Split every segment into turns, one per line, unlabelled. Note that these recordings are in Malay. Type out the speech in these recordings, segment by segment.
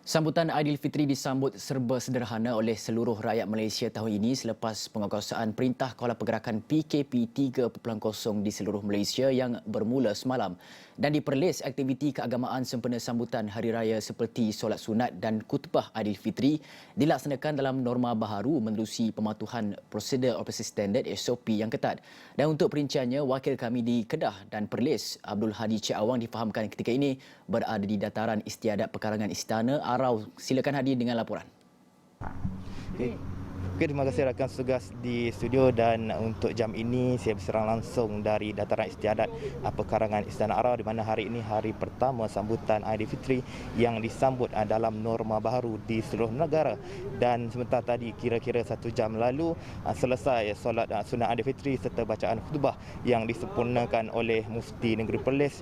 Sambutan Aidilfitri disambut serba sederhana oleh seluruh rakyat Malaysia tahun ini selepas penguatkuasaan Perintah Kepala Pergerakan PKP 3.0 di seluruh Malaysia yang bermula semalam dan diperlis aktiviti keagamaan sempena sambutan Hari Raya seperti solat sunat dan khutbah Aidilfitri dilaksanakan dalam norma baharu menerusi pematuhan prosedur operasi standard SOP yang ketat. Dan untuk perinciannya, wakil kami di Kedah dan Perlis, Abdul Hadi Cik Awang difahamkan ketika ini berada di dataran istiadat pekarangan Istana Arau. Silakan Hadi dengan laporan.
Okey, terima kasih rakan tugas di studio, dan untuk jam ini saya berserang langsung dari dataran istiadat pekarangan Istana Arau, di mana hari ini hari pertama sambutan Aidilfitri yang disambut dalam norma baharu di seluruh negara. Dan sebentar tadi, kira-kira 1 jam lalu, selesai solat sunat Aidilfitri serta bacaan khutbah yang disempurnakan oleh Mufti Negeri Perlis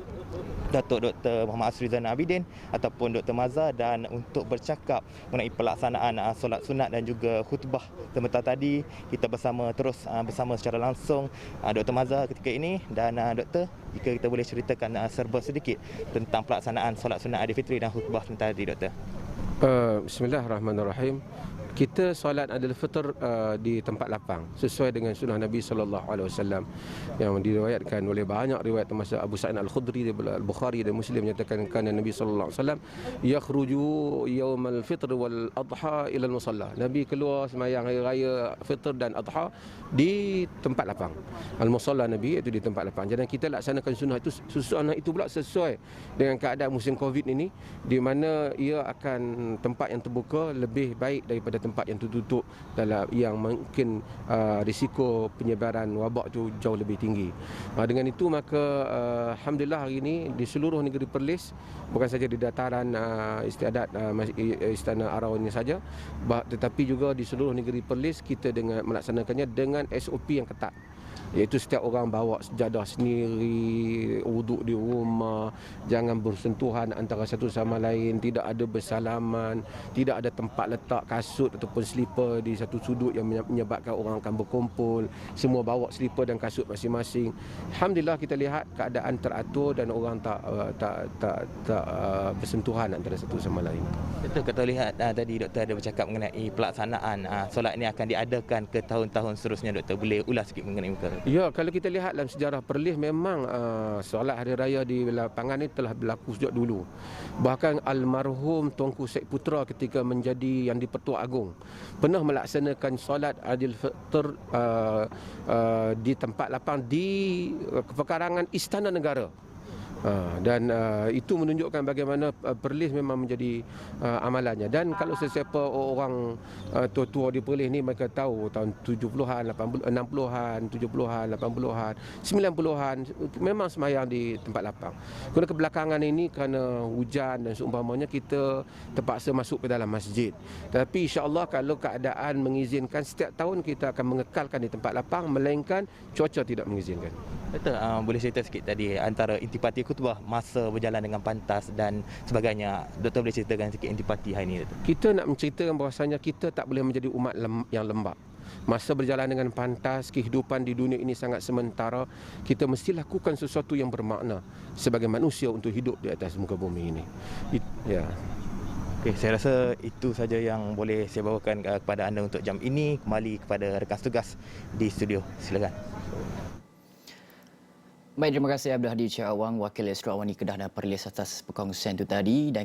Datuk Dr. Muhammad Asri Zainal Abidin ataupun Dr. Maza, dan untuk bercakap mengenai pelaksanaan solat sunat dan juga khutbah sebentar tadi, kita bersama secara langsung Dr. Maza ketika ini. Dan Doktor, jika kita boleh ceritakan serba sedikit tentang pelaksanaan solat sunat Aidilfitri dan khutbah sebentar tadi, Doktor.
Bismillahirrahmanirrahim. Kita solat Aidilfitr di tempat lapang sesuai dengan sunnah Nabi sallallahu alaihi wasallam yang diriwayatkan oleh banyak riwayat, termasuk Abu Sa'id Al-Khudri, Al-Bukhari dan Muslim menyatakan kerana Nabi sallallahu alaihi wasallam yakhruju yaumal fitr wal adha ila al-musalla. Nabi keluar sembahyang hari raya fitr dan adha di tempat lapang. Al-musalla Nabi itu di tempat lapang. Jadi kita laksanakan sunnah itu pula sesuai dengan keadaan musim Covid ini, di mana ia akan tempat yang terbuka lebih baik daripada tempat yang tertutup dalam yang mungkin risiko penyebaran wabak itu jauh lebih tinggi. Dengan itu maka alhamdulillah hari ini di seluruh negeri Perlis, bukan saja di dataran istiadat Istana Arau ini saja, tetapi juga di seluruh negeri Perlis kita melaksanakannya dengan SOP yang ketat, iaitu setiap orang bawa sejadah sendiri, wuduk di rumah, jangan bersentuhan antara satu sama lain, tidak ada bersalaman, tidak ada tempat letak kasut ataupun slipper di satu sudut yang menyebabkan orang akan berkumpul. Semua bawa slipper dan kasut masing-masing. Alhamdulillah kita lihat keadaan teratur dan orang tak bersentuhan antara satu sama lain.
Betul, kita lihat tadi Doktor ada bercakap mengenai pelaksanaan solat ini akan diadakan ke tahun-tahun seterusnya. Doktor boleh ulas sikit mengenai perkara?
Ya, kalau kita lihat dalam sejarah Perlis, memang solat hari raya di lapangan ini telah berlaku sejak dulu. Bahkan almarhum Tuanku Syed Putra ketika menjadi yang di-Pertua Agong pernah melaksanakan solat Aidilfitr di tempat lapang di pekarangan Istana Negara. Dan itu menunjukkan bagaimana Perlis memang menjadi amalannya. Dan kalau sesiapa orang tua-tua di Perlis ni, mereka tahu tahun 70-an, 60-an, 70-an, 80-an, 90-an memang sembahyang di tempat lapang. Kerana kebelakangan ini, kerana hujan dan seumpamanya, kita terpaksa masuk ke dalam masjid. Tapi insya-Allah kalau keadaan mengizinkan, setiap tahun kita akan mengekalkan di tempat lapang, melainkan cuaca tidak mengizinkan.
Doktor, boleh cerita sikit tadi antara intipati khutbah, masa berjalan dengan pantas dan sebagainya. Doktor boleh ceritakan sikit intipati hari ini, Doktor?
Kita nak menceritakan bahawasanya kita tak boleh menjadi umat yang lembab. Masa berjalan dengan pantas, kehidupan di dunia ini sangat sementara. Kita mesti lakukan sesuatu yang bermakna sebagai manusia untuk hidup di atas muka bumi ini. Ya.
Okey, saya rasa itu saja yang boleh saya bawakan kepada anda untuk jam ini. Kembali kepada rekan tugas di studio. Silakan.
Baik, terima kasih Abdul Hadi Cik Awang, wakil Astro Awani Kedah dan Perlis atas perkongsian itu tadi. Dan